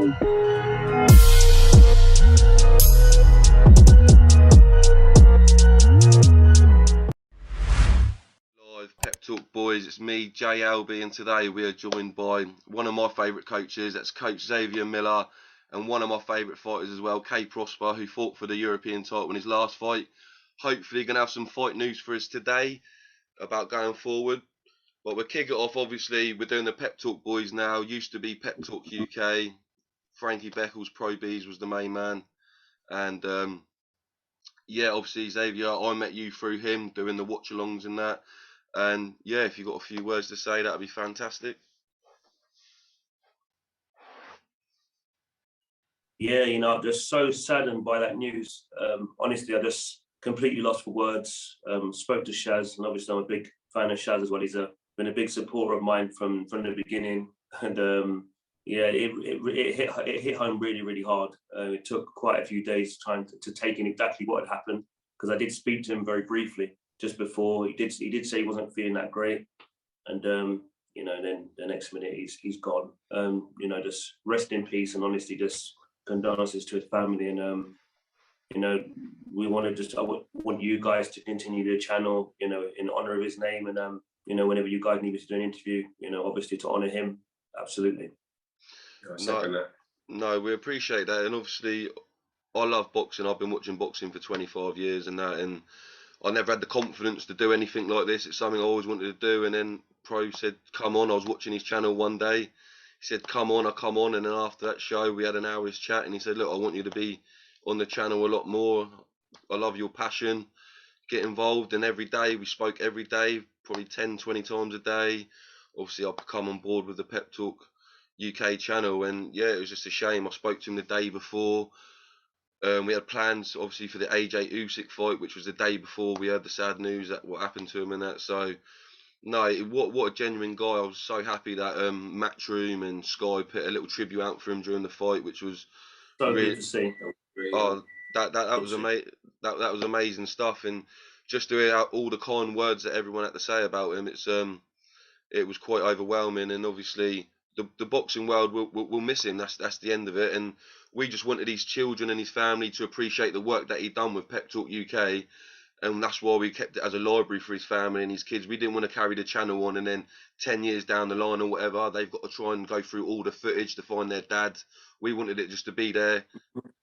Live Pep Talk boys, it's me, JLB, and today we are joined by one of my favourite coaches, that's Coach Xavier Miller, and one of my favourite fighters as well, K Prosper, who fought for the European title in his last fight. Hopefully going to have some fight news for us today about going forward. But we'll kick it off, obviously, we're doing the Pep Talk boys now, used to be Pep Talk UK, Frankie Beckles, Pro Beez was the main man, and yeah, obviously Xavier, I met you through him, doing the watch-alongs and that. And yeah, if you've got a few words to say, that'd be fantastic. Yeah, I'm just so saddened by that news. Honestly, I just completely lost for words. Spoke to Shaz, and obviously I'm a big fan of Shaz as well. He's been a big supporter of mine from the beginning. And yeah, it hit home really, really hard. It took quite a few days trying to take in exactly what had happened, because I did speak to him very briefly just before. He did say he wasn't feeling that great, and then the next minute he's gone. Just rest in peace, and honestly, just condolences to his family. And we want to I want you guys to continue the channel, in honor of his name, and whenever you guys need to do an interview, obviously to honor him, absolutely. No, we appreciate that, and obviously I love boxing. I've been watching boxing for 25 years and that, and I never had the confidence to do anything like this. It's something I always wanted to do, and then Pro said, come on. I was watching his channel one day. He said, come on, I come on, and then after that show, we had an hour's chat, and he said, look, I want you to be on the channel a lot more. I love your passion. Get involved, and every day, we spoke every day, probably 10, 20 times a day. Obviously, I've come on board with the Pep Talk UK channel, and yeah, it was just a shame. I spoke to him the day before. We had plans, obviously, for the AJ Usyk fight, which was the day before we heard the sad news that what happened to him and that. So, no, what a genuine guy. I was so happy that Matchroom and Sky put a little tribute out for him during the fight, which was so good to see. Oh, that was amazing. That was amazing stuff, and just to hear all the kind words that everyone had to say about him, it was quite overwhelming. And obviously, the boxing world will miss him. That's the end of it. And we just wanted his children and his family to appreciate the work that he'd done with Pep Talk UK, and that's why we kept it as a library for his family and his kids. We didn't want to carry the channel on, and then 10 years down the line or whatever, they've got to try and go through all the footage to find their dad. We wanted it just to be there,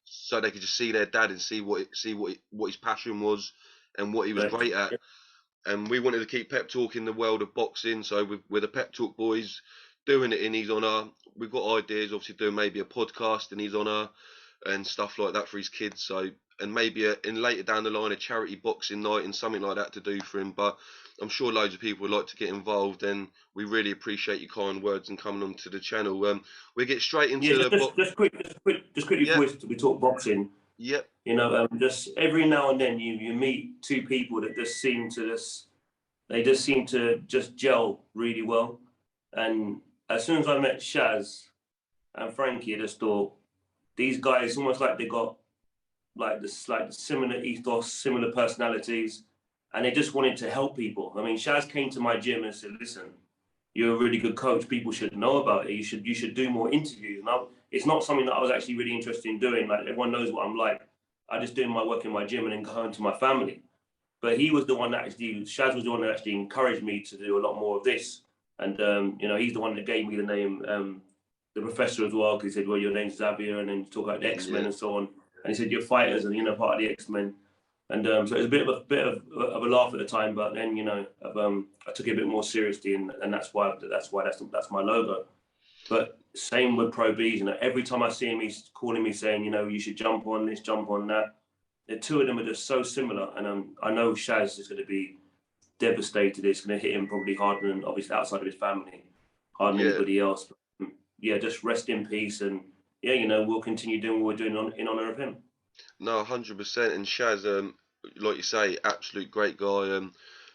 so they could just see their dad and see what his passion was and what he was great at. And we wanted to keep Pep Talk in the world of boxing, so we're the Pep Talk boys doing it in his honour. We've got ideas, obviously, doing maybe a podcast in his honour and stuff like that for his kids. So, and maybe in later down the line, a charity boxing night and something like that to do for him. But I'm sure loads of people would like to get involved, and we really appreciate your kind words and coming onto the channel. We get straight into just quickly before we talk boxing. Yep. Just every now and then you meet two people that just seem to just gel really well. And as soon as I met Shaz and Frankie, I just thought these guys almost like they got like similar ethos, similar personalities, and they just wanted to help people. I mean, Shaz came to my gym and said, "Listen, you're a really good coach. People should know about it. You should do more interviews." And it's not something that I was actually really interested in doing. Like, everyone knows what I'm like. I just doing my work in my gym and then go home to my family. But he was the one that Shaz was the one that actually encouraged me to do a lot more of this. And he's the one that gave me the name, the professor as well, because he said, "Well, your name's Xavier," and then you talk about the X-Men and so on. And he said, "You're fighters and part of the X-Men." And so it was a bit of a laugh at the time, but then I took it a bit more seriously, and that's why that's my logo. But same with Pro Beez. Every time I see him, he's calling me saying, "You should jump on this, jump on that." The two of them are just so similar, and I know Shaz is going to be devastated. It's going to hit him probably harder than, obviously, outside of his family, harder than anybody else. But, just rest in peace, and we'll continue doing what we're doing in honor of him. No, 100%. And Shaz, like you say, absolute great guy.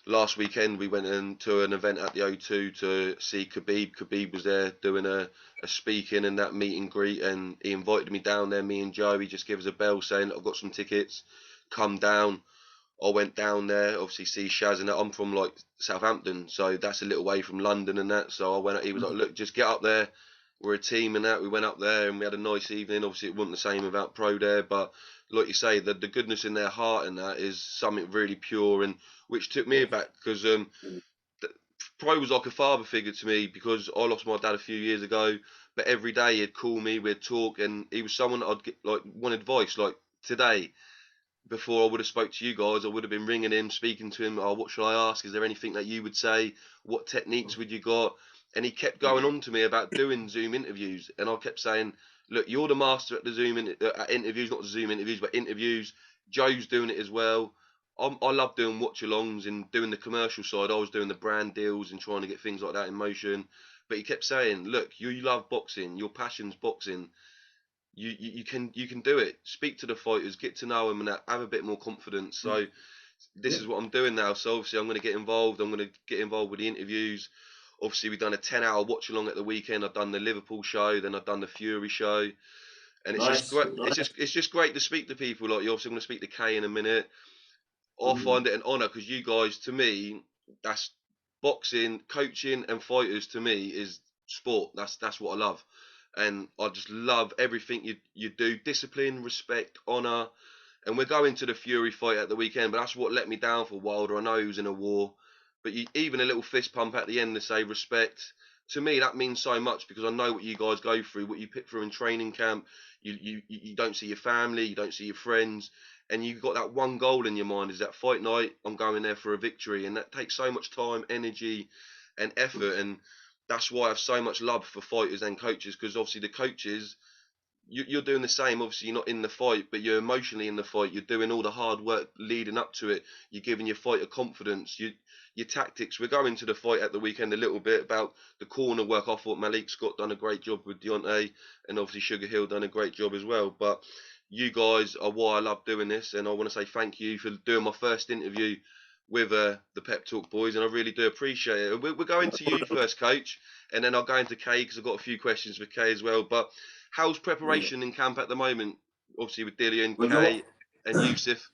Last weekend we went into an event at the O2 to see Khabib. Khabib was there doing a speaking and that meet and greet, and he invited me down there, me and Joe. He just gave us a bell saying, "I've got some tickets, come down." I went down there, obviously see Shaz and that. I'm from like Southampton, so that's a little way from London and that. So I went. He was like, "Look, just get up there, we're a team and that. We went up there and we had a nice evening. Obviously, it wasn't the same without Pro there, but like you say, the goodness in their heart and that is something really pure, and which took me back because Pro was like a father figure to me because I lost my dad a few years ago. But every day he'd call me, we'd talk, and he was someone that I'd get like one advice. Like today, before I would have spoke to you guys, I would have been ringing him, speaking to him. Oh, what should I ask? Is there anything that you would say? What techniques would you got? And he kept going on to me about doing Zoom interviews, and I kept saying, "Look, you're the master at the at interviews, not Zoom interviews, but interviews. Joe's doing it as well. I love doing watch-alongs and doing the commercial side. I was doing the brand deals and trying to get things like that in motion." But he kept saying, "Look, you love boxing. Your passion's boxing. You can do it. Speak to the fighters, get to know them, and have a bit more confidence." So this Yeah. is what I'm doing now. So obviously I'm going to get involved. I'm going to get involved with the interviews. Obviously we've done a 10-hour watch along at the weekend. I've done the Liverpool show, then I've done the Fury show, and it's just Nice. great. It's just great to speak to people like you. Obviously I'm going to speak to Kay in a minute. I Mm. find it an honour because you guys, to me, that's boxing, coaching, and fighters. To me, is sport. That's what I love, and I just love everything you do. Discipline, respect, honour, and we're going to the Fury fight at the weekend. But that's what let me down for Wilder. I know he was in a war, but even a little fist pump at the end to say respect. To me, that means so much because I know what you guys go through, what you put through in training camp. You don't see your family, you don't see your friends, and you've got that one goal in your mind is that fight night, I'm going there for a victory, and that takes so much time, energy, and effort, and that's why I have so much love for fighters and coaches because obviously the coaches, you're doing the same. Obviously, you're not in the fight, but you're emotionally in the fight. You're doing all the hard work leading up to it. You're giving your fighter confidence. Your tactics. We're going to the fight at the weekend a little bit about the corner work. I thought Malik Scott done a great job with Deontay, and obviously Sugar Hill done a great job as well. But you guys are why I love doing this, and I want to say thank you for doing my first interview with the Pep Talk boys, and I really do appreciate it. We're going to you first, Coach, and then I'll go into Kay because I've got a few questions for Kay as well. But how's Yeah. preparation in camp at the moment? Obviously with Dillian, With your Kay, and Yusuf.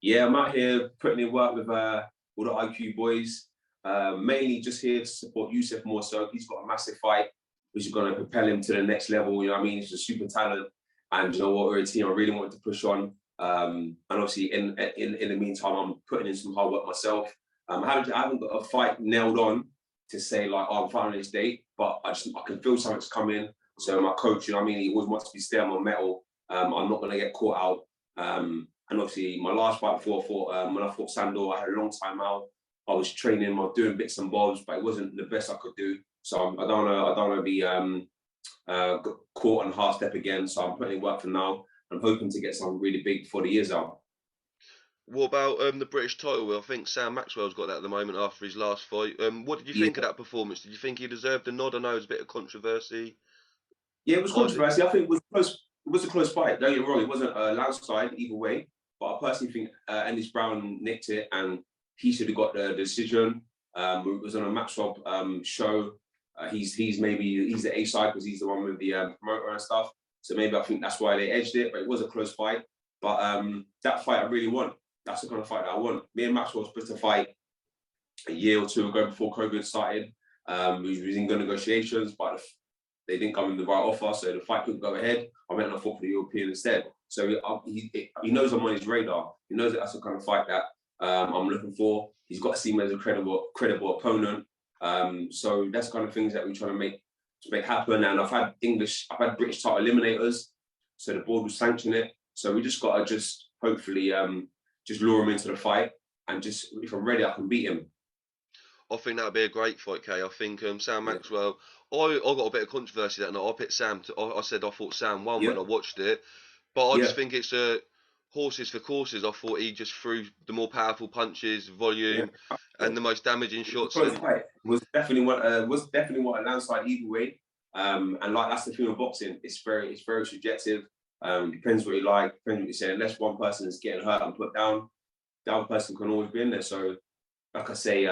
Yeah, I'm out here putting in work with all the IQ boys. Mainly just here to support Yusuf more so. He's got a massive fight, which is going to propel him to the next level. You know what I mean? He's a super talent. And you know what, we're a team I really want to push on. And obviously, in the meantime, I'm putting in some hard work myself. I haven't got a fight nailed on to say, like, oh, I'm fighting this date, but I can feel something's coming. So my coach, you know what I mean? He always wants to be stay on my metal. I'm not going to get caught out. And obviously, my last fight before I fought, when I fought Sandor, I had a long time out. I was training, I was doing bits and bobs, but it wasn't the best I could do. So I don't want to be caught on half step again. So I'm putting in work for now. I'm hoping to get something really big before the year's out. What about the British title? I think Sam Maxwell's got that at the moment after his last fight. What did you Yeah, think of that performance? Did you think he deserved a nod? I know it was a bit of controversy. yeah, it was I did. controversy. I think it was close. It was a close fight. Don't get me wrong. It wasn't a landslide either way. But I personally think Ennis Brown nicked it, and he should have got the decision. It was on a Maxwell show. He's the A side because he's the one with the promoter and stuff. So maybe I think that's why they edged it. But it was a close fight. But that fight I really want. That's the kind of fight that I want. Me and Maxwell were supposed to fight a year or two ago before COVID started. We was in good negotiations, but they didn't come in the right offer, so the fight couldn't go ahead. I went on a fought for the European instead. So he knows I'm on his radar. He knows that that's the kind of fight that I'm looking for. He's got to see me as a credible opponent. So that's kind of things that we're trying to make happen. And I've had British title eliminators, so the board will sanction it. So we just got to hopefully just lure him into the fight, and just if I'm ready, I can beat him. I think that would be a great fight, Kay. I think Sam Yeah, Maxwell. I got a bit of controversy that night. I picked Sam. I said I thought Sam won when yeah, I watched it, but I just yeah, think it's horses for courses. I thought he just threw the more powerful punches, yeah. volume, and the most damaging It was a shots. close And fight. It was definitely what a landslide either way. And like that's the thing with boxing. It's very subjective. Depends what you like. Depends what you say. Unless one person is getting hurt and put down, the other person can always be in there. So, like I say,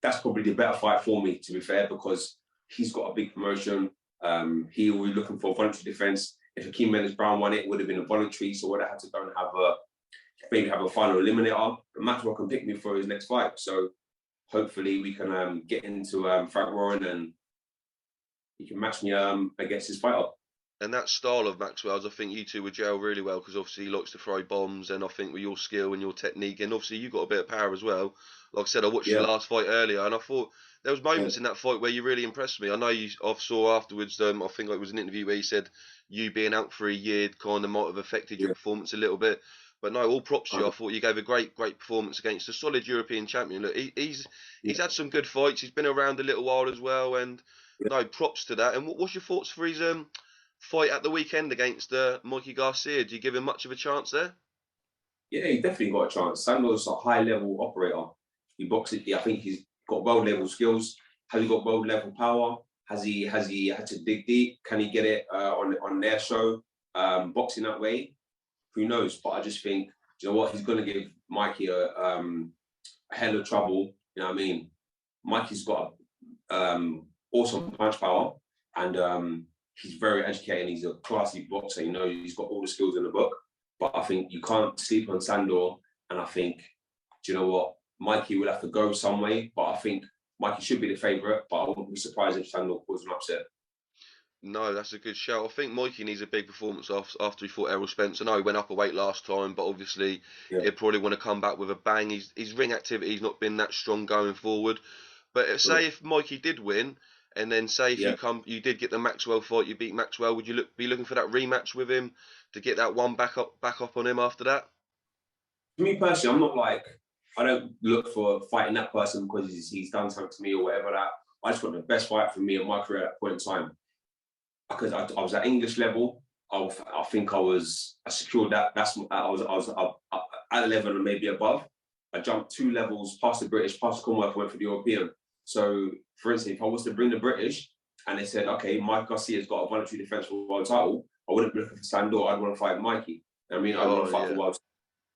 that's probably the better fight for me, to be fair, because he's got a big promotion. He will be looking for a voluntary defense. If Hakeem Menes-Brown won it, it would have been a voluntary, so would have had to go and maybe have a final eliminator. But Maxwell can pick me for his next fight. So hopefully we can get into Frank Warren and he can match me against his fighter. And that style of Maxwell's, I think you two would gel really well because obviously he likes to throw bombs, and I think with your skill and your technique, and obviously you've got a bit of power as well. Like I said, I watched your last fight earlier, and I thought there was moments in that fight where you really impressed me. I know I saw afterwards. I think it was an interview where you said you being out for a year kind of might have affected your performance a little bit. But no, all props to you. I thought you gave a great performance against a solid European champion. Look, he's had some good fights. He's been around a little while as well, and no, props to that. And what's your thoughts for his fight at the weekend against Mikey Garcia? Do you give him much of a chance there? Yeah, he definitely got a chance. Sandor's a high-level operator. He boxes. I think he's got world-level skills. Has he got world-level power? Has he had to dig deep? Can he get it on their show? Boxing that way, who knows? But I just think, you know what, he's going to give Mikey a hell of trouble. You know what I mean? Mikey's got awesome punch power, and he's very educated. He's a classy boxer. You know, he's got all the skills in the book. But I think you can't sleep on Sandor. And I think, do you know what? Mikey will have to go some way. But I think Mikey should be the favourite. But I wouldn't be surprised if Sandor caused an upset. No, that's a good shout. I think Mikey needs a big performance after he fought Errol Spence. I know he went up a weight last time, but obviously he'll probably want to come back with a bang. His ring activity's not been that strong going forward. But say if Mikey did win, and then say if you did get the Maxwell fight, you beat Maxwell, would you be looking for that rematch with him to get that one back up on him after that? For me personally, I'm not I don't look for fighting that person because he's done something to me or whatever that. I just want the best fight for me in my career at that point in time. Because I was at English level, I think I secured that. I was at 11 and maybe above. I jumped 2 levels past the British, past the Commonwealth, went for the European. So, for instance, if I was to bring the British and they said, okay, Mike Garcia's got a voluntary defence for the world title, I wouldn't be looking for Sandor. I'd want to fight Mikey. I mean, I want to fight for world.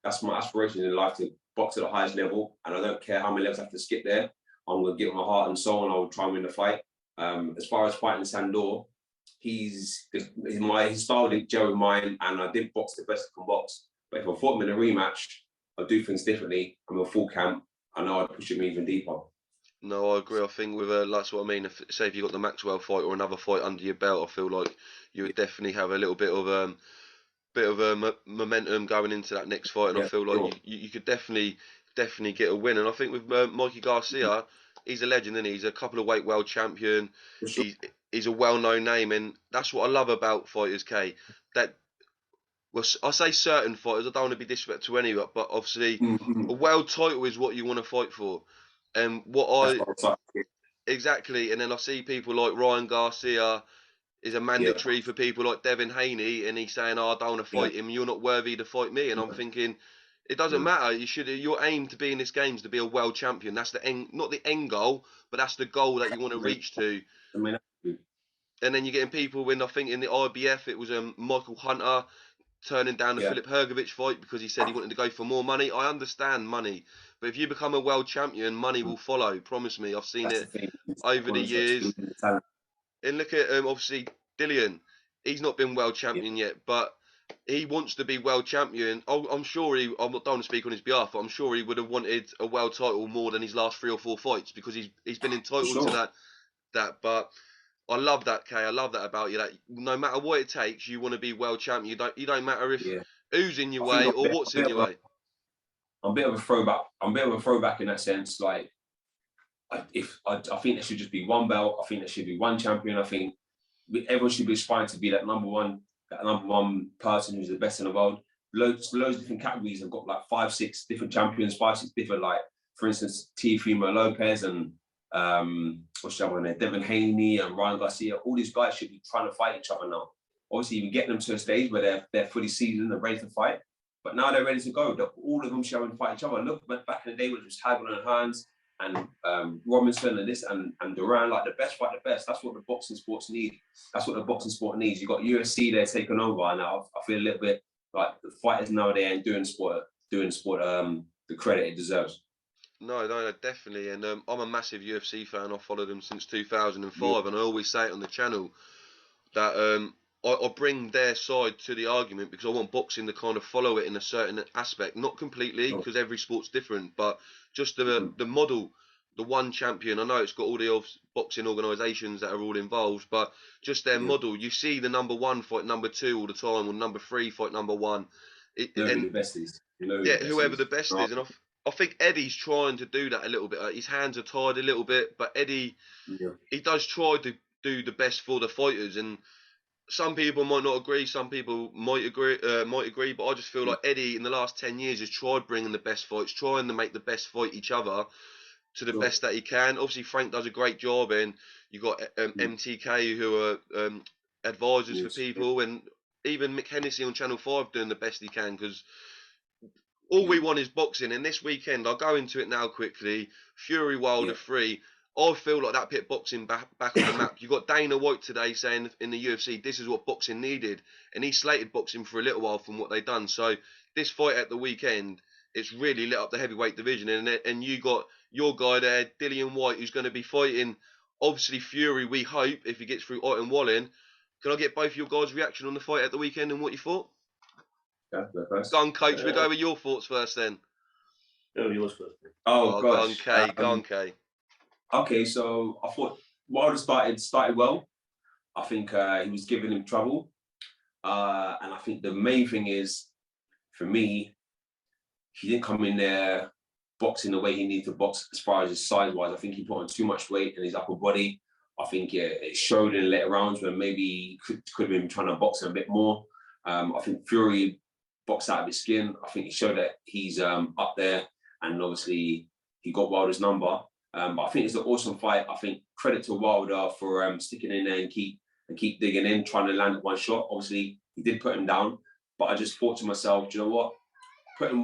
That's my aspiration in life, to box at the highest level, and I don't care how many levels I have to skip there. I'm going to give my heart and soul, and I will try and win the fight. As far as fighting Sandor, his style didn't gel with mine, and I did box the best I can box. But if I fought him in a rematch, I'd do things differently. I'm a full camp. I know I'd push him even deeper. No, I agree. I think with that's what I mean. Say if you got the Maxwell fight or another fight under your belt, I feel like you would definitely have a little bit of momentum going into that next fight, and I feel like you could definitely get a win. And I think with Mikey Garcia, he's a legend, isn't he? He's a couple of weight world champion. Sure. He's a well-known name, and that's what I love about fighters, Kay. That, well, I say certain fighters, I don't want to be disrespectful to any, but obviously a world title is what you want to fight for. And exactly, and then I see people like Ryan Garcia is a mandatory for people like Devin Haney, and he's saying, "Oh, I don't want to fight him. You're not worthy to fight me." And I'm thinking, it doesn't matter. Your aim to be in this game is to be a world champion. That's the end, not the end goal, but that's the goal that you want to reach to. And then you're getting people when I think in the IBF it was Michael Hunter turning down the Philip Hergovich fight because he said he wanted to go for more money. I understand money, but if you become a world champion, money will follow. Promise me. I've seen it over the years. And look at obviously Dillian. He's not been world champion yet, but he wants to be world champion. I'm sure I don't want to speak on his behalf, but I'm sure he would have wanted a world title more than his last 3 or 4 fights because he's been entitled to that. But I love that, Kay. I love that about you. That no matter what it takes, you want to be world champion. You don't matter if who's in your way or what's in your way. I'm a bit of a throwback. I'm a bit of a throwback in that sense. Like, I think there should just be one belt. I think there should be one champion. I think everyone should be aspiring to be that number one person who's the best in the world. Loads of different categories have got like 5, 6 different champions, 5, 6 different, like, for instance, Teofimo Lopez and what's the other one there? Devin Haney and Ryan Garcia. All these guys should be trying to fight each other now. Obviously, you can get them to a stage where they're fully seasoned and ready to fight. But now they're ready to go. All of them should have fight each other. Look, back in the day when it was Hagel and Hearns and Robinson and this and Duran, like the best fight the best. That's what the boxing sports need. That's what the boxing sport needs. You got UFC there taking over now. I feel a little bit like the fighters nowadays ain't doing sport the credit it deserves. No, definitely. And I'm a massive UFC fan. I've followed them since 2005, and I always say it on the channel that I bring their side to the argument because I want boxing to kind of follow it in a certain aspect, not completely because every sport's different, but just the model the one champion. I know it's got all the boxing organisations that are all involved, but just their model. You see the number one fight number two all the time, or number three fight number one. Whoever the best is. Yeah, whoever the best is. And I think Eddie's trying to do that a little bit. His hands are tied a little bit, but Eddie, he does try to do the best for the fighters. And some people might not agree, some people might agree, but I just feel like Eddie in the last 10 years has tried bringing the best fights, trying to make the best fight each other to the best that he can. Obviously, Frank does a great job, and you got MTK who are advisors for people, and even Mick Hennessy on Channel 5 doing the best he can, because all we want is boxing. And this weekend, I'll go into it now quickly, Fury Wilder 3. I feel like that put boxing back on the map. You got Dana White today saying in the UFC, this is what boxing needed. And he slated boxing for a little while from what they've done. So this fight at the weekend, it's really lit up the heavyweight division. And you got your guy there, Dillian Whyte, who's going to be fighting, obviously, Fury, we hope, if he gets through Iron Wallen. Can I get both your guys' reaction on the fight at the weekend and what you thought? Yeah, go on, Coach. We'll go with your thoughts first then. Go with yours first. Oh, gosh. Go on, Kay. Okay, so I thought Wilder started well. I think he was giving him trouble. And I think the main thing is, for me, he didn't come in there boxing the way he needed to box as far as his size-wise. I think he put on too much weight in his upper body. I think it showed in the later rounds where maybe he could have been trying to box him a bit more. I think Fury boxed out of his skin. I think he showed that he's up there, and obviously he got Wilder's number. But I think it's an awesome fight. I think credit to Wilder for sticking in there and keep digging in, trying to land one shot. Obviously, he did put him down, but I just thought to myself, do you know what? Putting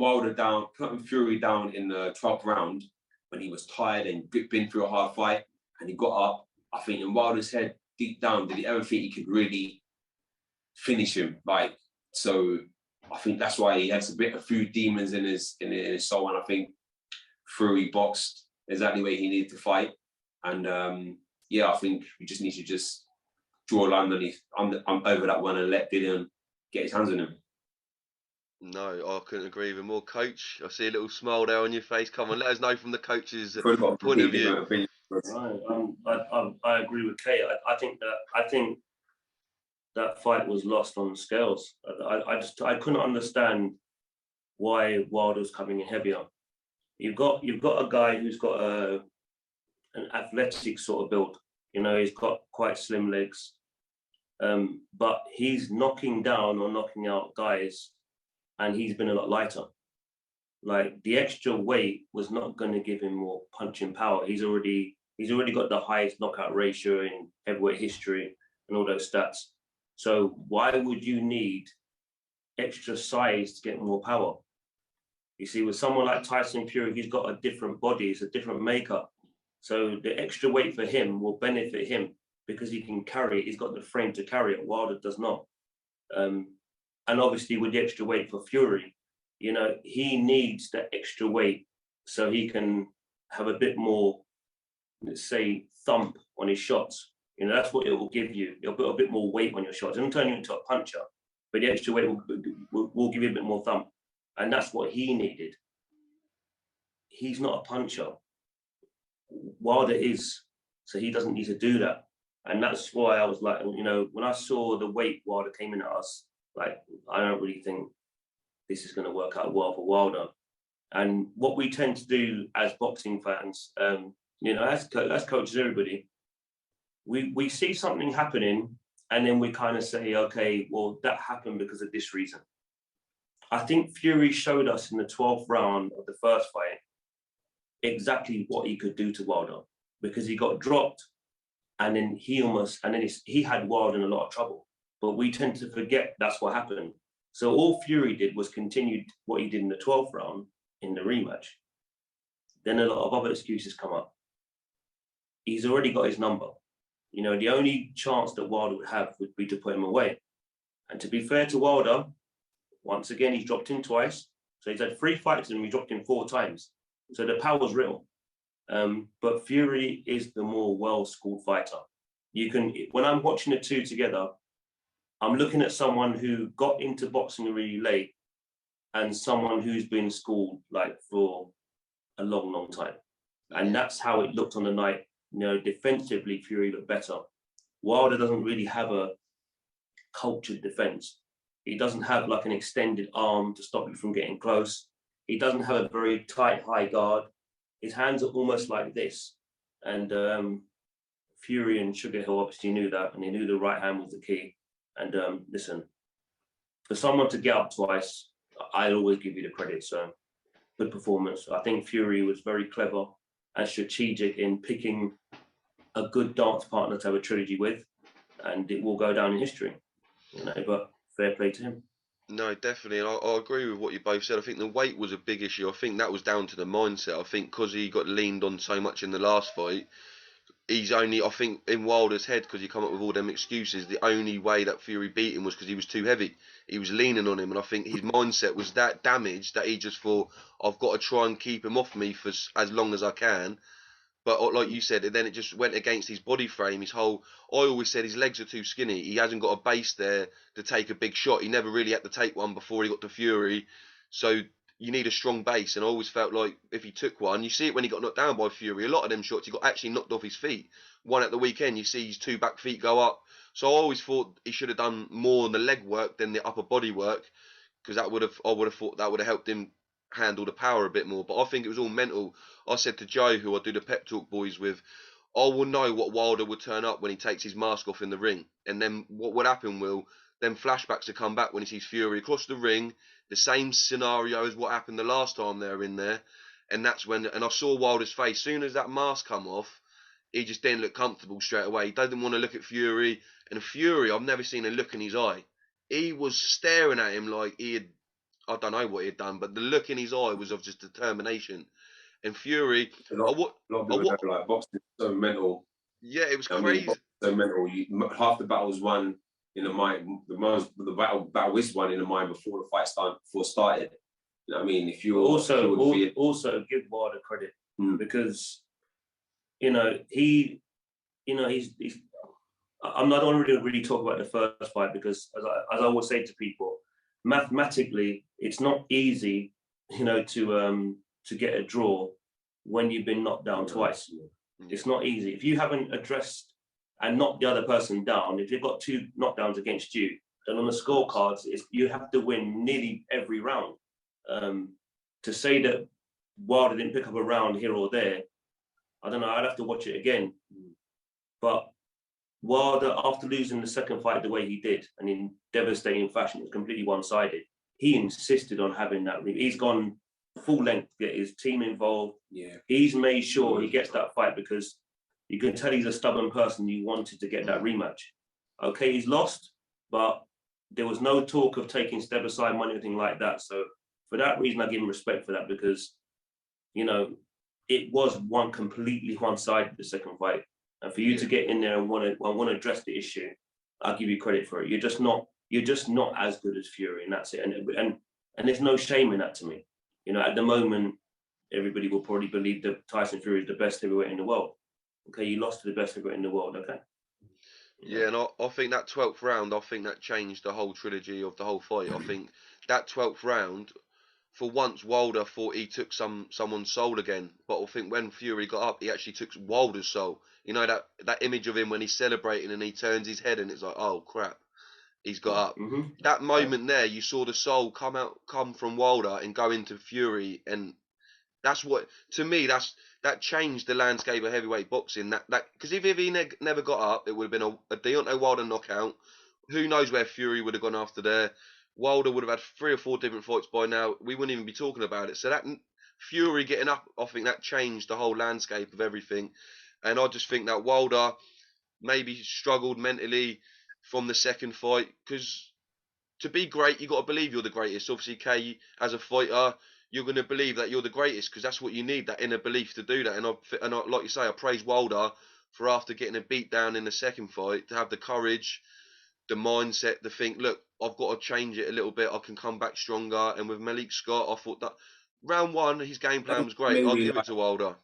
Fury down in the 12th round when he was tired and been through a hard fight, and he got up. I think in Wilder's head, deep down, did he ever think he could really finish him? So I think that's why he has a few demons in his soul, and I think Fury boxed exactly where he needed to fight. And I think we just need to just draw a line over that one and let Dillian get his hands on him. No, I couldn't agree even more, Coach. I see a little smile there on your face. Come on, let us know from the coach's point of view. I agree with Kay. I think that fight was lost on the scales. I couldn't understand why Wilder was coming in heavier. You've got a guy who's got an athletic sort of build. You know, he's got quite slim legs, but he's knocking down or knocking out guys, and he's been a lot lighter. Like, the extra weight was not going to give him more punching power. He's already got the highest knockout ratio in heavyweight history and all those stats. So why would you need extra size to get more power? You see, with someone like Tyson Fury, he's got a different body, it's a different makeup. So the extra weight for him will benefit him because he can carry it. He's got the frame to carry it. Wilder does not. And obviously with the extra weight for Fury, you know, he needs that extra weight so he can have a bit more, let's say, thump on his shots. You know, that's what it will give you. It'll put a bit more weight on your shots. It'll turn you into a puncher, but the extra weight will give you a bit more thump. And that's what he needed. He's not a puncher. Wilder is, so he doesn't need to do that. And that's why I was like, you know, when I saw the weight Wilder came in at us, like, I don't really think this is going to work out well for Wilder. And what we tend to do as boxing fans, you know, as coaches, everybody, we see something happening, and then we kind of say, okay, well, that happened because of this reason. I think Fury showed us in the 12th round of the first fight exactly what he could do to Wilder, because he got dropped, and then he had Wilder in a lot of trouble. But we tend to forget that's what happened. So all Fury did was continued what he did in the 12th round in the rematch. Then a lot of other excuses come up. He's already got his number. You know, the only chance that Wilder would have would be to put him away. And to be fair to Wilder, once again, he's dropped him twice. So he's had 3 fights and we dropped him 4 times. So the power's real. But Fury is the more well-schooled fighter. When I'm watching the two together, I'm looking at someone who got into boxing really late and someone who's been schooled like for a long, long time. And that's how it looked on the night. You know, defensively, Fury looked better. Wilder doesn't really have a cultured defense. He doesn't have like an extended arm to stop you from getting close. He doesn't have a very tight high guard. His hands are almost like this. And Fury and Sugar Hill obviously knew that, and he knew the right hand was the key. And listen, for someone to get up twice, I'll always give you the credit. So good performance. I think Fury was very clever and strategic in picking a good dance partner to have a trilogy with, and it will go down in history. You know, but fair play to him. No, definitely, and I agree with what you both said. I think the weight was a big issue. I think that was down to the mindset. I think because he got leaned on so much in the last fight, I think in Wilder's head, because he come up with all them excuses, the only way that Fury beat him was because he was too heavy. He was leaning on him, and I think his mindset was that damaged that he just thought, I've got to try and keep him off me for as long as I can. But like you said, then it just went against his body frame. I always said his legs are too skinny. He hasn't got a base there to take a big shot. He never really had to take one before he got to Fury. So you need a strong base. And I always felt like if he took one, you see it when he got knocked down by Fury. A lot of them shots, he got actually knocked off his feet. One at the weekend, you see his 2 back feet go up. So I always thought he should have done more on the leg work than the upper body work, because I would have thought that would have helped him handle the power a bit more. But I think it was all mental. I said to Joe, who I do the pep talk boys with, I will know what Wilder would turn up when he takes his mask off in the ring. And then what would happen will, then flashbacks to come back when he sees Fury across the ring, the same scenario as what happened the last time they were in there. And that's when, and I saw Wilder's face, soon as that mask come off, he just didn't look comfortable straight away. He didn't want to look at Fury. And Fury, I've never seen a look in his eye. He was staring at him like I don't know what he had done, but the look in his eye was of just determination. And Fury, A lot of people know, like, boxing is so mental. Yeah, it was crazy. So mental. Half the battle's won in the mind. The battle is won in the mind before the fight started. You know what I mean? If you also give Wilder credit, because he's I'm not going to really talk about the first fight, because as I always say to people, mathematically it's not easy, to get a draw when you've been knocked down twice. It's not easy. If you haven't addressed and knocked the other person down, if you've got 2 knockdowns against you, then on the scorecards, you have to win nearly every round. To say that Wilder didn't pick up a round here or there, I don't know, I'd have to watch it again. But Wilder, after losing the second fight the way he did, and in devastating fashion, it was completely one-sided, he insisted on having that. He's gone full length to get his team involved. Yeah. He's made sure he gets that fight, because you can tell he's a stubborn person. He wanted to get that rematch. Okay, he's lost, but there was no talk of taking step aside money or anything like that. So for that reason, I give him respect for that, because, it was completely one-sided, the second fight. And for you to get in there and want to address the issue, I'll give you credit for it. You're just not as good as Fury, and that's it. And there's no shame in that to me. At the moment, everybody will probably believe that Tyson Fury is the best heavyweight in the world. Okay, you lost to the best heavyweight in the world. Okay. Yeah, and I think that 12th round, I think that changed the whole trilogy of the whole fight. I think that 12th round, for once, Wilder thought he took someone's soul again. But I think when Fury got up, he actually took Wilder's soul. That image of him when he's celebrating and he turns his head and it's like, oh crap, he's got up. Mm-hmm. That moment there, you saw the soul come from Wilder and go into Fury, and that's what, to me, that changed the landscape of heavyweight boxing. That because if he never got up, it would have been a Deontay Wilder knockout. Who knows where Fury would have gone after there? Wilder would have had 3 or 4 different fights by now. We wouldn't even be talking about it. So that Fury getting up, I think that changed the whole landscape of everything. And I just think that Wilder maybe struggled mentally from the second fight, because to be great, you got to believe you're the greatest. Obviously, Kay, as a fighter, you're going to believe that you're the greatest, because that's what you need, that inner belief to do that. And I, like you say, I praise Wilder for, after getting a beat down in the second fight, to have the courage, the mindset, to think, look, I've got to change it a little bit. I can come back stronger. And with Malik Scott, I thought that round 1, his game plan was great. I'll give it to Wilder.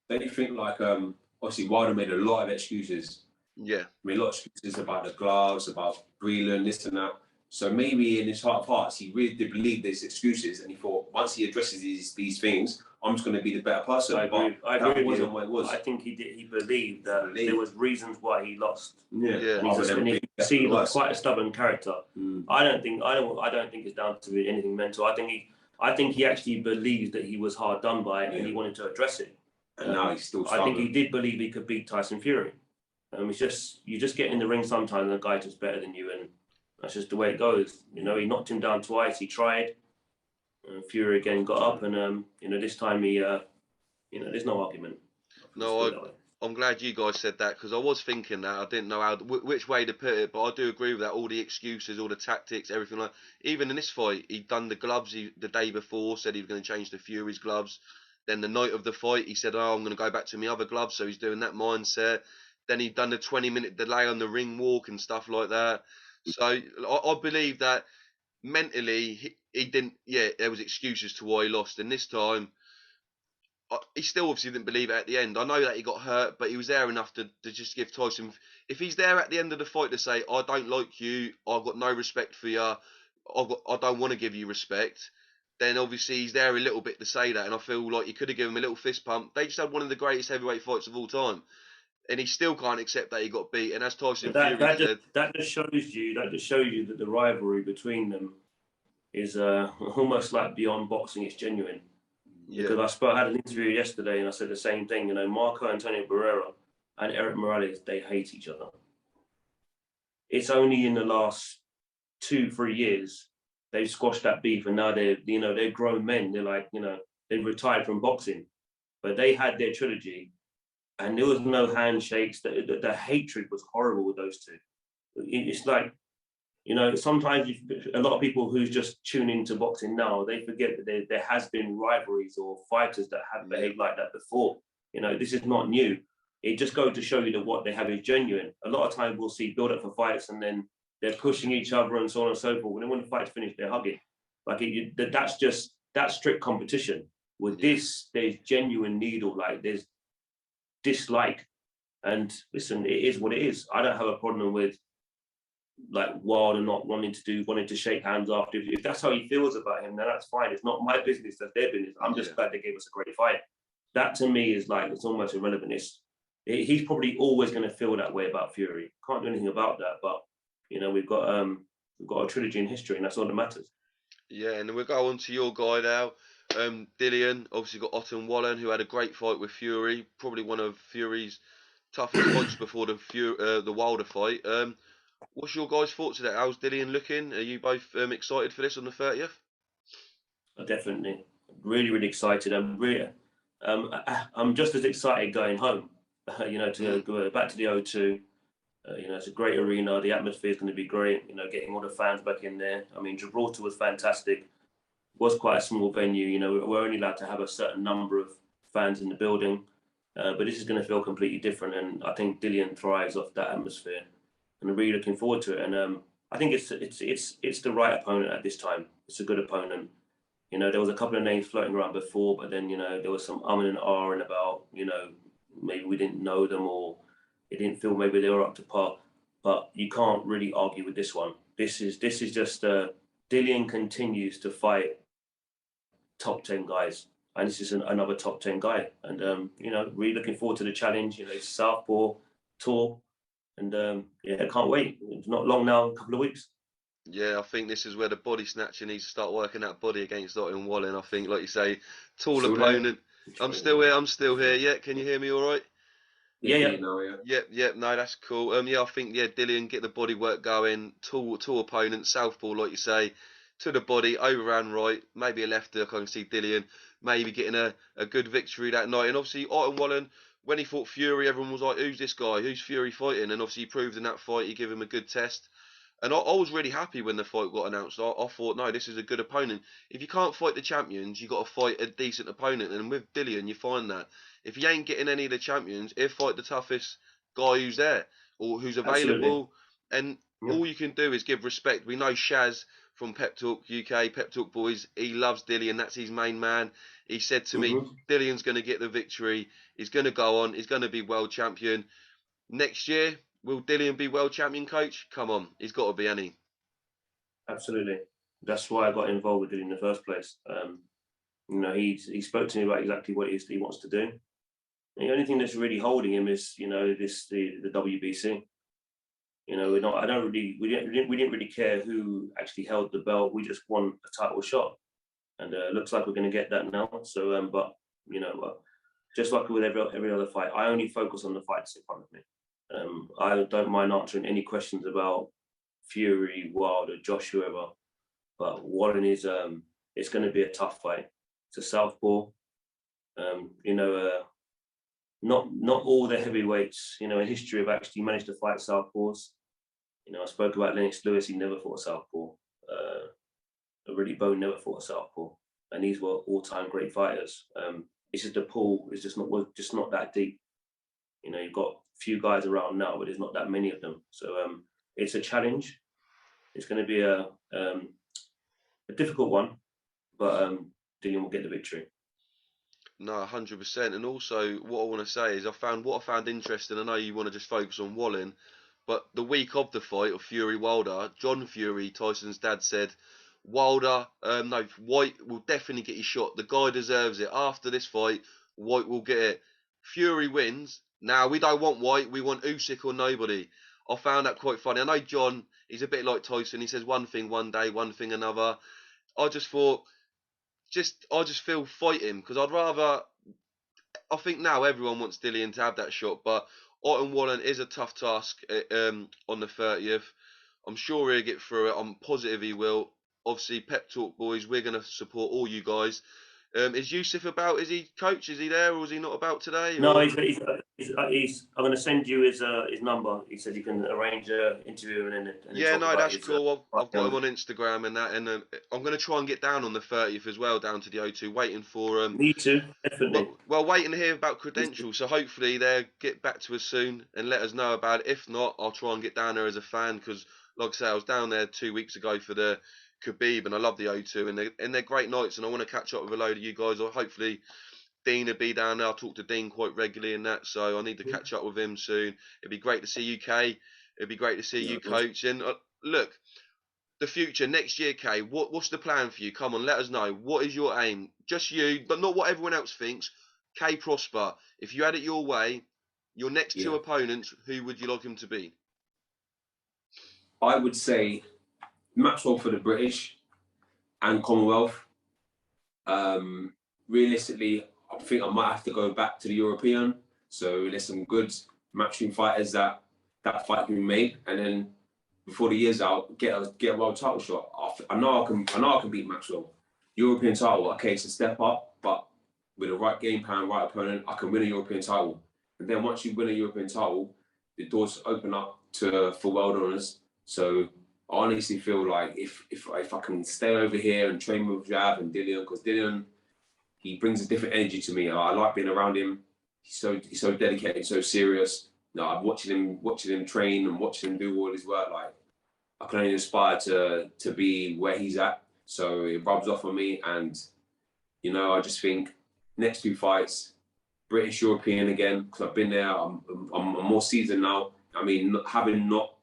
Don't you think, obviously Wilder made a lot of excuses? Yeah. I mean, a lot of excuses about the gloves, about Breland, this and that. So maybe in his heart of hearts, he really did believe these excuses, and he thought once he addresses these things, I'm just going to be the better person. I agree. But I agree that with wasn't you. what it was. I think he did. He believed that there was reasons why he lost. Yeah, and he see he was quite a stubborn character. Mm. I don't think it's down to anything mental. I think he actually believes that he was hard done by it, and he wanted to address it. And now he's still stubborn. I think he did believe he could beat Tyson Fury. It's just you just get in the ring sometimes, and the guy's just better than you, and that's just the way it goes. He knocked him down twice. He tried. Fury again got up, and this time he, there's no argument. No, I'm glad you guys said that, because I was thinking that. I didn't know which way to put it, but I do agree with that. All the excuses, all the tactics, everything like. Even in this fight, he'd done the gloves the day before, said he was going to change to Fury's gloves. Then the night of the fight, he said, "Oh, I'm going to go back to my other gloves." So he's doing that mindset. Then he'd done the 20-minute delay on the ring walk and stuff like that. So I believe that mentally he didn't. Yeah, there was excuses to why he lost, and this time he still obviously didn't believe it at the end. I know that he got hurt, but he was there enough to just give Tyson. If he's there at the end of the fight to say, "I don't like you, I've got no respect for you, I don't want to give you respect," then obviously he's there a little bit to say that. And I feel like you could have given him a little fist pump. They just had one of the greatest heavyweight fights of all time, and he still can't accept that he got beat. And as Tyson Fury said, that just shows you that the rivalry between them is almost like beyond boxing. It's genuine. yeah, Because I had an interview yesterday and I said the same thing. Marco Antonio Barrera and Eric Morales, they hate each other. It's only in the last 2-3 years they've squashed that beef, and now they're grown men. They're like, they've retired from boxing, but they had their trilogy, and there was no handshakes. The hatred was horrible with those two. It's like, sometimes a lot of people who just tune into boxing now, they forget that there has been rivalries or fighters that have behaved like that before. This is not new. It just goes to show you that what they have is genuine. A lot of times we'll see build up for fights and then they're pushing each other and so on and so forth. When the fight's finished, they're hugging. That's strict competition. With this, there's genuine needle, like there's dislike. And listen, it is what it is. I don't have a problem with like Wilder not wanting to shake hands after. If that's how he feels about him, then that's fine. It's not my business, that's their business. I'm just glad they gave us a great fight. That to me is like, it's almost irrelevant. He's probably always going to feel that way about Fury. Can't do anything about that, but we've got a trilogy in history, and that's all that matters. Yeah, and then we'll go on to your guy now. Dillian obviously got Otton Wallen, who had a great fight with Fury, probably one of Fury's toughest fights before the Wilder fight. What's your guys' thoughts of that? How's Dillian looking? Are you both excited for this on the 30th? Definitely, really, really excited. I'm just as excited going home. To go back to the O2. It's a great arena. The atmosphere is going to be great. Getting all the fans back in there. I mean, Gibraltar was fantastic. It was quite a small venue. We're only allowed to have a certain number of fans in the building, but this is going to feel completely different. And I think Dillian thrives off that atmosphere, and I'm really looking forward to it. And I think it's the right opponent at this time. It's a good opponent. There was a couple of names floating around before, but then there was some and ahhing about maybe we didn't know them or it didn't feel maybe they were up to par. But you can't really argue with this one. This is just Dillian continues to fight top 10 guys, and this is another top 10 guy. And really looking forward to the challenge. It's Southpaw tour, and I can't wait. It's not long now, a couple of weeks. Yeah, I think this is where the body snatcher needs to start working that body against Otton Wallen. I think, like you say, tall opponent. I'm still here. Yeah, can you hear me all right? Yeah. Yep. No, that's cool. I think Dillian, get the body work going. Tall opponent, southpaw, like you say, to the body, overhand right, maybe a left hook. I can see Dillian maybe getting a good victory that night. And obviously, Otton Wallen, when he fought Fury, everyone was like, "Who's this guy? Who's Fury fighting?" And obviously, he proved in that fight. He gave him a good test. And I was really happy when the fight got announced. I thought, no, this is a good opponent. If you can't fight the champions, you got to fight a decent opponent. And with Dillian, you find that. If you ain't getting any of the champions, he'll fight the toughest guy who's there or who's available. Absolutely. And all you can do is give respect. We know Shaz from Pep Talk UK, Pep Talk Boys, he loves Dillian. That's his main man. He said to me, Dillian's going to get the victory. He's going to go on. He's going to be world champion. Next year, will Dillian be world champion, coach? Come on. He's got to be, hasn't he? Absolutely. That's why I got involved with it in the first place. You know, he spoke to me about exactly what it is that he wants to do. And the only thing that's really holding him is, you know, the WBC. You know, we didn't really care who actually held the belt. We just won a title shot, and looks like we're going to get that now. So, but you know, just like with every other fight, I only focus on the fights in front of me. I don't mind answering any questions about Fury, Wilder, Josh, whoever. But Warren is it's going to be a tough fight. It's a southpaw. You know, not all the heavyweights, you know, in history have actually managed to fight southpaws. You know, I spoke about Lennox Lewis. He never fought a southpaw. Really, Bowe never fought a southpaw, and these were all-time great fighters. It's just the pool is just not that deep. You know, you've got a few guys around now, but there's not that many of them. So it's a challenge. It's going to be a difficult one, but Dillian will get the victory. No, 100%. And also, what I want to say is, I found interesting. I know you want to just focus on Wallen, but the week of the fight of Fury Wilder, John Fury, Tyson's dad, said Wilder, no, Whyte will definitely get his shot. The guy deserves it. After this fight, Whyte will get it. Fury wins. Now, we don't want Whyte. We want Usyk or nobody. I found that quite funny. I know John, he's a bit like Tyson. He says one thing one day, one thing another. I just thought, I just feel fight him, because I think now everyone wants Dillian to have that shot, but Otton Wallen is a tough task on the 30th. I'm sure he'll get through it. I'm positive he will. Obviously, pep talk, boys. We're going to support all you guys. Is Yusuf about? Is he coach? Is he there, or is he not about today? No, or? he's. I'm going to send you his number. He said you can arrange an interview and then. Yeah, no, that's cool. I've got him on Instagram and that, and I'm going to try and get down on the 30th as well, down to the O2, waiting for Me too, definitely. Well, waiting to hear about credentials. So hopefully they'll get back to us soon and let us know about it. If not, I'll try and get down there as a fan, because, like I say, I was down there 2 weeks ago for the Khabib, and I love the O2, and they're great nights, and I want to catch up with a load of you guys. Or hopefully Dean will be down there. I talk to Dean quite regularly and that, so I need to catch up with him soon. It'd be great to see you, Kay. It'd be great to see you, coach. And look, the future next year, Kay. What's the plan for you? Come on, let us know. What is your aim? Just you, but not what everyone else thinks. Kay Prosper. If you had it your way, your next two opponents, who would you like him to be? I would say Maxwell for the British and Commonwealth. Realistically, I think I might have to go back to the European. So there's some good matchroom fighters that fight can be made, and then before the year's out, get a world title shot. I know I can beat Maxwell. European title, okay, it's a step up, but with the right game plan, right opponent, I can win a European title. And then once you win a European title, the doors open up for world honours. So I honestly feel like if I can stay over here and train with Jav and Dillian, because Dillian, he brings a different energy to me. I like being around him. He's so dedicated, so serious. No, I'm watching him train and watching him do all his work. Like, I can only aspire to be where he's at. So it rubs off on me, and you know, I just think next two fights, British European again, because I've been there. I'm more seasoned now. I mean, having not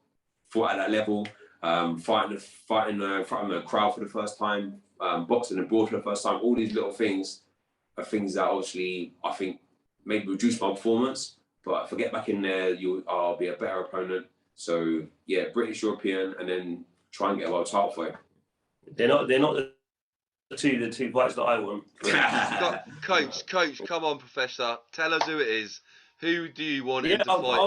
fought at that level, fighting the crowd for the first time, boxing abroad for the first time. All these little things are things that obviously I think maybe reduce my performance. But if I get back in there, I'll be a better opponent. So yeah, British European, and then try and get a world title fight. They're not the two fights that I want. Coach, come on, Professor. Tell us who it is. Who do you want him to fight?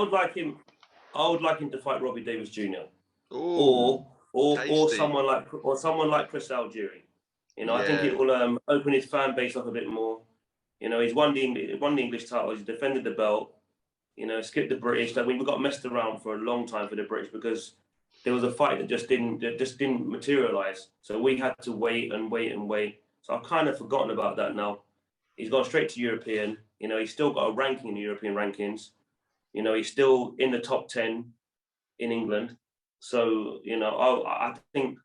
I would like him to fight Robbie Davis Jr. Ooh, or someone like Chris Algieri. You know, I think it will open his fan base up a bit more. You know, he's won the English title. He's defended the belt. You know, skipped the British. I mean, we got messed around for a long time for the British because there was a fight that just didn't materialise. So we had to wait and wait and wait. So I've kind of forgotten about that now. He's gone straight to European. You know, he's still got a ranking in the European rankings. You know, he's still in the top 10 in England. So, you know, I think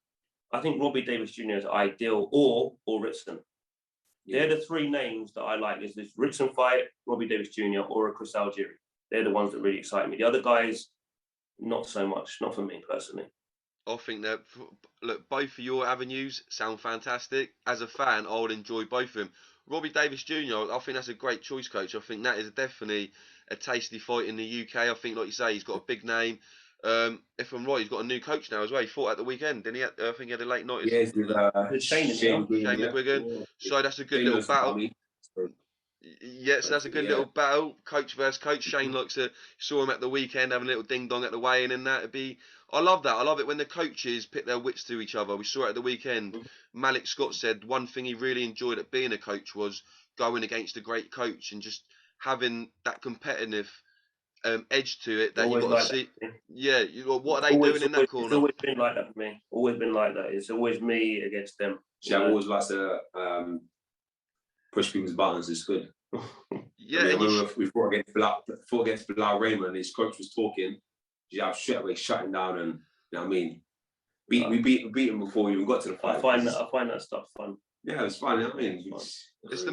Robbie Davis Jr. is ideal, or Ritson. They're the three names that I like. Is this Ritson fight, Robbie Davis Jr., or a Chris Algieri. They're the ones that really excite me. The other guys, not so much. Not for me personally. I think that look, both of your avenues sound fantastic. As a fan, I would enjoy both of them. Robbie Davis Jr. I think that's a great choice, coach. I think that is definitely a tasty fight in the UK. I think, like you say, he's got a big name. If I'm right, he's got a new coach now as well. He fought at the weekend, didn't he? I think he had a late night. Yes, with The training, Shane Green, Shane yeah. McGuigan. So that's a good Shane little knows about battle. me. So, Yeah, so that's a good yeah. little battle, coach versus coach. Shane likes to saw him at the weekend having a little ding dong at the weigh-in, and that'd be. I love that. I love it when the coaches pit their wits to each other. We saw it at the weekend. Malik Scott said one thing he really enjoyed at being a coach was going against a great coach and just having that competitive edge to it that you Always got to like see. that. Yeah, what are they doing in that It's corner? always been like that for me. Always been like that. It's always me against them. Shab always likes to push people's buttons. It's good. Yeah, I mean, and when we fought against Bilal Raymond, his coach was talking. Yeah, straight away shutting down, and you know what I mean. We beat him before we even got to the fight. I find that stuff fun. Yeah, it's fun. I mean, it's the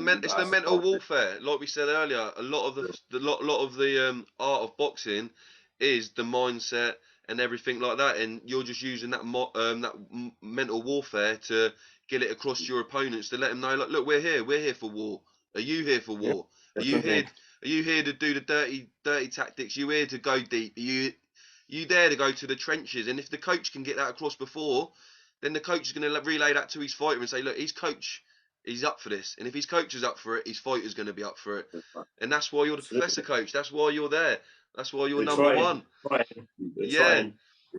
mental warfare. Like we said earlier, a lot of the art of boxing is the mindset and everything like that, and you're just using that mental warfare to get it across to your opponents to let them know, like, look, we're here for war. Are you here for war? Are you here? Are you here to do the dirty tactics? You here to go deep? You there to go to the trenches? And if the coach can get that across before, then the coach is going to relay that to his fighter and say, look, his coach, he's up for this. And if his coach is up for it, his fighter's going to be up for it. And that's why you're the professor coach. That's why you're there. That's why you're number one. Yeah,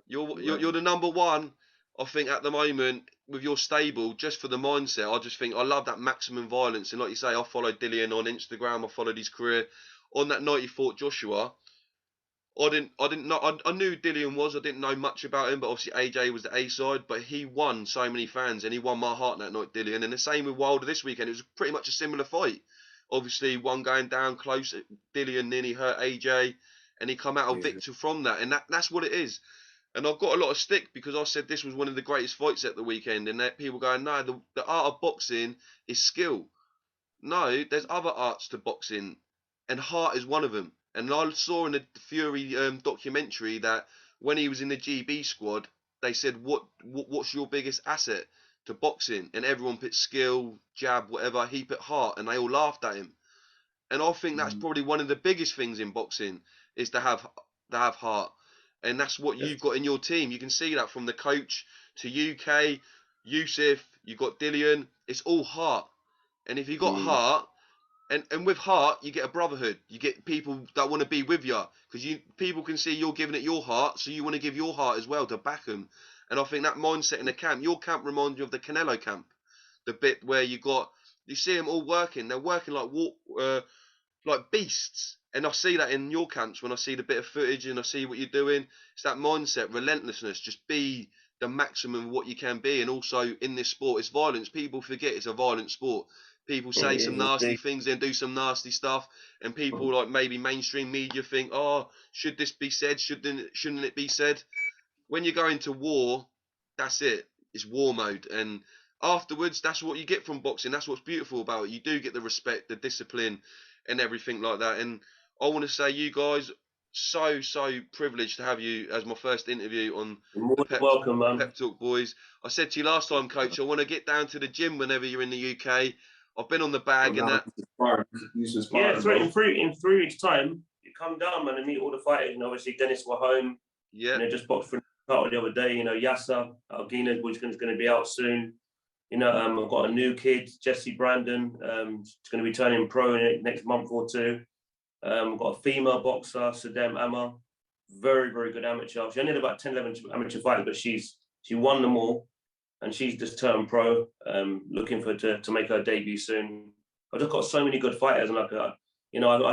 you're the number one. I think at the moment with your stable, just for the mindset, I just think I love that maximum violence. And like you say, I followed Dillian on Instagram. I followed his career. On that night he fought Joshua, I didn't know. I knew who Dillian was. I didn't know much about him, but obviously AJ was the A side. But he won so many fans, and he won my heart that night, Dillian. And the same with Wilder this weekend. It was pretty much a similar fight. Obviously, one going down close. Dillian nearly hurt AJ, and he come out a victor from that. And that's what it is. And I've got a lot of stick because I said this was one of the greatest fights at the weekend, and that people going, no, the art of boxing is skill. No, there's other arts to boxing, and heart is one of them. And I saw in the Fury documentary that when he was in the GB squad, they said, what's your biggest asset to boxing? And everyone put skill, jab, whatever. He put heart, and they all laughed at him. And I think that's probably one of the biggest things in boxing is to have heart. And that's what you've got in your team. You can see that from the coach to UK, Yusuf, you've got Dillian. It's all heart. And if you've got heart, and with heart, you get a brotherhood. You get people that want to be with you. Because people can see you're giving it your heart, so you want to give your heart as well to back them. And I think that mindset in the camp, your camp reminds me of the Canelo camp. The bit where you see them all working. They're working like beasts. And I see that in your camps when I see the bit of footage and I see what you're doing. It's that mindset, relentlessness, just be the maximum of what you can be. And also in this sport, it's violence. People forget it's a violent sport. People say some nasty things and do some nasty stuff. And people like maybe mainstream media think, oh, should this be said? Shouldn't it be said? When you go into war, that's it. It's war mode. And afterwards, that's what you get from boxing. That's what's beautiful about it. You do get the respect, the discipline, and everything like that. And I want to say, you guys, so privileged to have you as my first interview on welcome, man. Pep Talk Boys. I said to you last time, Coach, I want to get down to the gym whenever you're in the UK. I've been on the bag and that. Yeah, in 3 weeks' time, you come down, man, and meet all the fighters. And obviously, Dennis were home. Yeah. You know, just boxed for title the other day. You know, Yasser Alguina, which is going to be out soon. You know, I've got a new kid, Jesse Brandon. He's going to be turning pro in the next month or two. I've got a female boxer, Sadem Amma, very, very good amateur. She only had about 10, 11 amateur fights, but she won them all. And she's just turned pro, looking to make her debut soon. I've just got so many good fighters, and I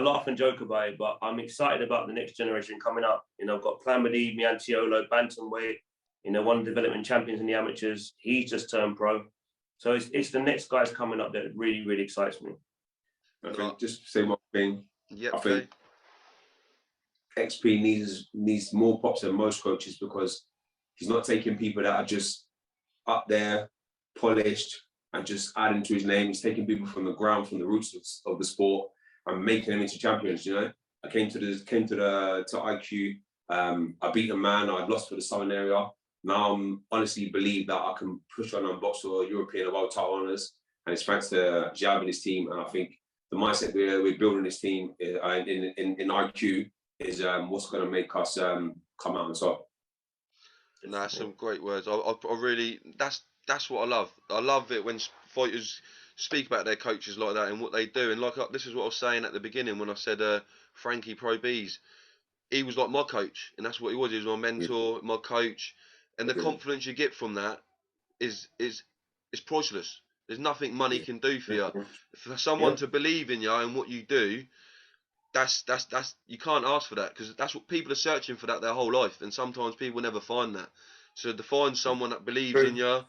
laugh and joke about it, but I'm excited about the next generation coming up. You know, I've got Plamedy, Miantiolo, bantamweight. You know, one of the development champions in the amateurs. He's just turned pro, so it's the next guys coming up that really, really excites me. I think just to say one thing. Yeah. I think XP needs more pops than most coaches because he's not taking people that are just up there, polished, and just adding to his name. He's taking people from the ground, from the roots of the sport, and making them into champions. You know, I came to IQ. I beat a man I'd lost for the Southern area. Now I'm honestly believe that I can push on and box for European and world title honours, and it's thanks to Jab and his team. And I think the mindset we're building this team in IQ is what's going to make us come out on top. No, that's some great words. I really, that's what I love. I love it when fighters speak about their coaches like that and what they do. And like this is what I was saying at the beginning when I said Frankie Pro Beez. He was like my coach, and that's what he was. He was my mentor, my coach, and the confidence you get from that is priceless. There's nothing money can do for you. For someone to believe in you and what you do, that's you can't ask for that, because that's what people are searching for, that their whole life, and sometimes people never find that. So to find someone that believes in you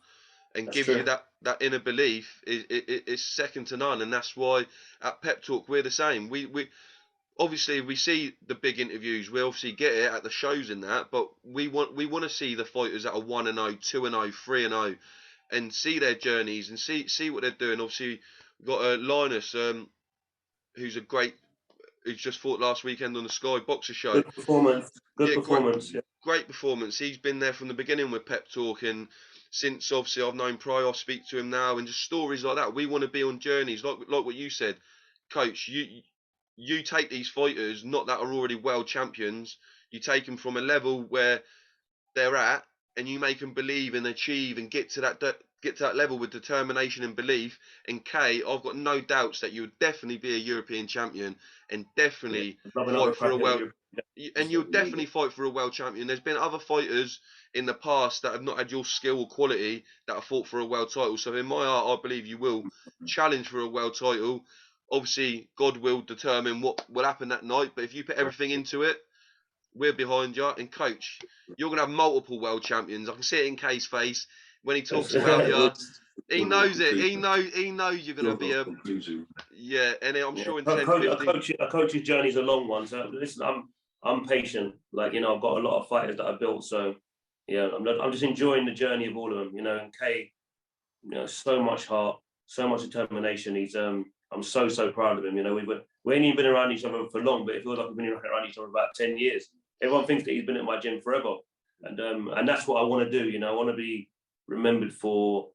and gives you that inner belief is second to none. And that's why at Pep Talk we're the same. We obviously we see the big interviews, we obviously get it at the shows and that, but we want to see the fighters that are 1-0, 2-0, 3-0, and see their journeys and see what they're doing. Obviously we've got Linus, who's who's just fought last weekend on the Sky Boxer show. Good performance. Good Yeah, performance. Great performance. He's been there from the beginning with Pep Talk, and since obviously I've known Pryor, I speak to him now, and just stories like that. We want to be on journeys like what you said, Coach. You take these fighters, not that are already world champions. You take them from a level where they're at, and you make them believe and achieve and get to that level with determination and belief. And Kay, I've got no doubts that you would definitely be a European champion and definitely fight for a world. And you'll definitely fight for a world champion. There's been other fighters in the past that have not had your skill or quality that have fought for a world title. So in my heart, I believe you will challenge for a world title. Obviously, God will determine what will happen that night. But if you put everything into it, we're behind you. And Coach, you're going to have multiple world champions. I can see it in Kay's face when he talks about you. He knows it. He knows you're going to be a... Yeah, and I'm sure in 10, 15... A coach's journey is a long one. So listen, I'm patient. Like, I've got a lot of fighters that I built. So, yeah, I'm just enjoying the journey of all of them, And Kay, so much heart, so much determination. I'm so proud of him. We ain't even been around each other for long, but it feels like we've been around each other about 10 years. Everyone thinks that he's been at my gym forever. And that's what I want to do. I want to be remembered for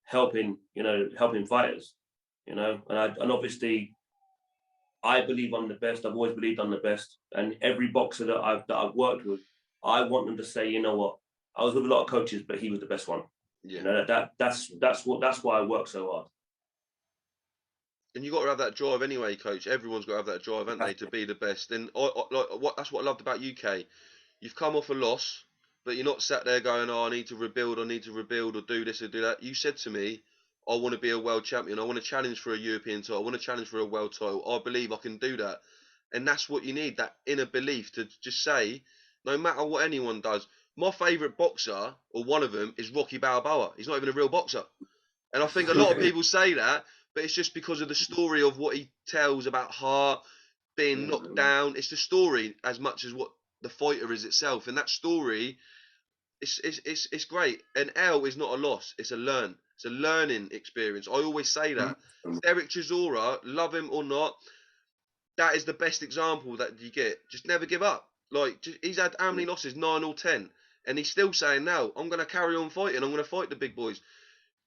helping fighters, and obviously I believe I'm the best. I've always believed I'm the best. And every boxer that I've worked with, I want them to say, you know what, I was with a lot of coaches, but he was the best one. Yeah. That's why I work so hard. And you got to have that drive anyway, Coach. Everyone's got to have that drive, haven't they, to be the best. And that's what I loved about UK. You've come off a loss, but you're not sat there going, "Oh, I need to rebuild, or do this or do that." You said to me, "I want to be a world champion. I want to challenge for a European title. I want to challenge for a world title. I believe I can do that." And that's what you need, that inner belief to just say, no matter what anyone does. My favourite boxer, or one of them, is Rocky Balboa. He's not even a real boxer. And I think a lot of people say that, but it's just because of the story of what he tells about heart, being knocked down. It's the story as much as what the fighter is itself. And that story, it's great. And L is not a loss. It's a learning experience. I always say that. Derek Chisora, love him or not, that is the best example that you get. Just never give up. Like, he's had how many losses? 9 or 10. And he's still saying, "No, I'm going to carry on fighting. I'm going to fight the big boys."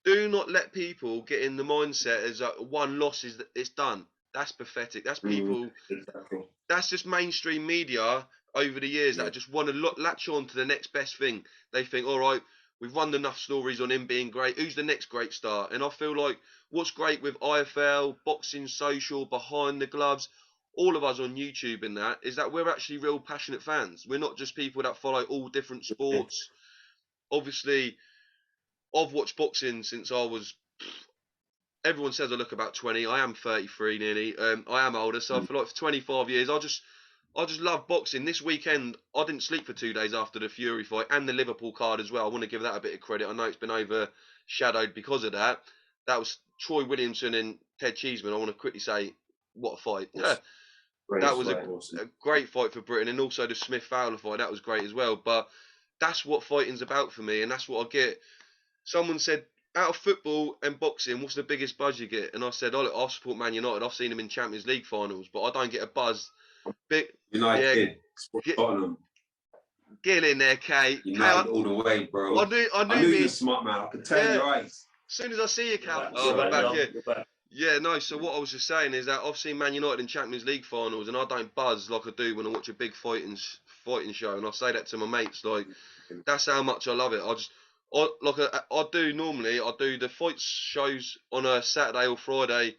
Do not let people get in the mindset as one loss is it's done. That's pathetic. That's people. Exactly. That's just mainstream media over the years that just want to latch on to the next best thing. They think, all right, we've run enough stories on him being great. Who's the next great star? And I feel like what's great with IFL, Boxing Social, Behind the Gloves, all of us on YouTube and that, is that we're actually real passionate fans. We're not just people that follow all different sports. Obviously, I've watched boxing since I was... Everyone says I look about 20. I am 33 nearly. I am older, so I feel like for 25 years, I just love boxing. This weekend, I didn't sleep for 2 days after the Fury fight and the Liverpool card as well. I want to give that a bit of credit. I know it's been overshadowed because of that. That was Troy Williamson and Ted Cheeseman. I want to quickly say, what a fight. Yeah, that was a great fight for Britain. And also the Smith-Fowler fight, that was great as well. But that's what fighting's about for me, and that's what I get. Someone said, out of football and boxing, what's the biggest buzz you get? And I said, oh, look, I support Man United. I've seen them in Champions League finals, but I don't get a buzz. United, Tottenham. Get in there, Kate. United all the way, bro. I knew you me. were smart, man. I could tell in your eyes. As soon as I see you, Cal. You're I'm back now. here. You're back. Yeah, no, so what I was just saying is that I've seen Man United in Champions League finals and I don't buzz like I do when I watch a big fighting show, and I say that to my mates, like, that's how much I love it. I do the fight shows on a Saturday or Friday,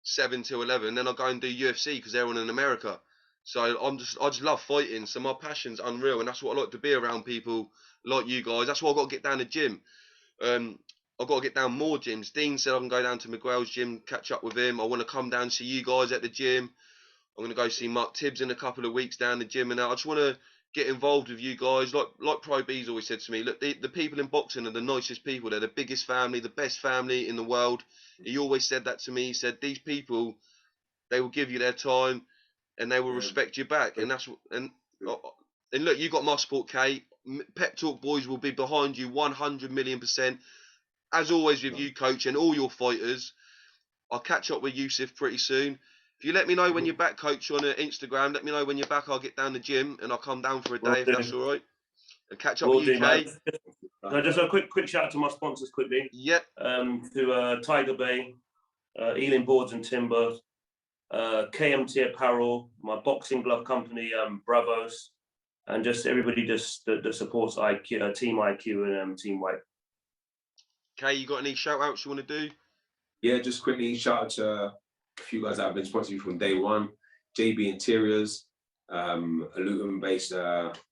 7 to 11, then I go and do UFC because they're on in America. So I just love fighting, so my passion's unreal, and that's what I like to be around people like you guys. That's why I've got to get down the gym. I've got to get down more gyms. Dean said I can go down to Miguel's gym, catch up with him. I want to come down and see you guys at the gym. I'm going to go see Mark Tibbs in a couple of weeks down the gym, and I just want to get involved with you guys. Like Pro Beez always said to me, look, the people in boxing are the nicest people. They're the biggest family, the best family in the world. He always said that to me. He said, these people, they will give you their time and they will respect you back. And look, you got my support, Kate. Pep Talk Boys will be behind you 100 million%. As always with you, coach, and all your fighters. I'll catch up with Yusuf pretty soon. If you let me know when you're back, coach, on Instagram, let me know when you're back. I'll get down the gym and I'll come down for a day if that's all right. And catch up with you, Kate. Just a quick shout out to my sponsors quickly. Yep. To Tiger Bay, Ealing Boards and Timber, KMT Apparel, my boxing glove company, Bravos, and just everybody that supports IQ, Team IQ and Team White. Kay, you got any shout outs you want to do? Yeah, just quickly shout out to a few guys that have been sponsoring me from day one. JB Interiors, a Luton-based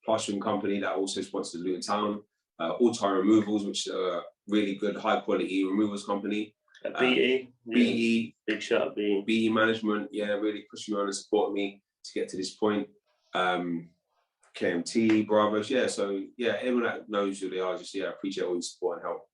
plastering company that also sponsors Luton Town. All Tire Removals, which is a really good, high-quality removals company. BE. BE. Big shout out, BE. BE Management, yeah, really pushed me on and supported me to get to this point. KMT, Bravos, yeah, so, yeah, everyone that knows who they are, just, yeah, appreciate all your support and help.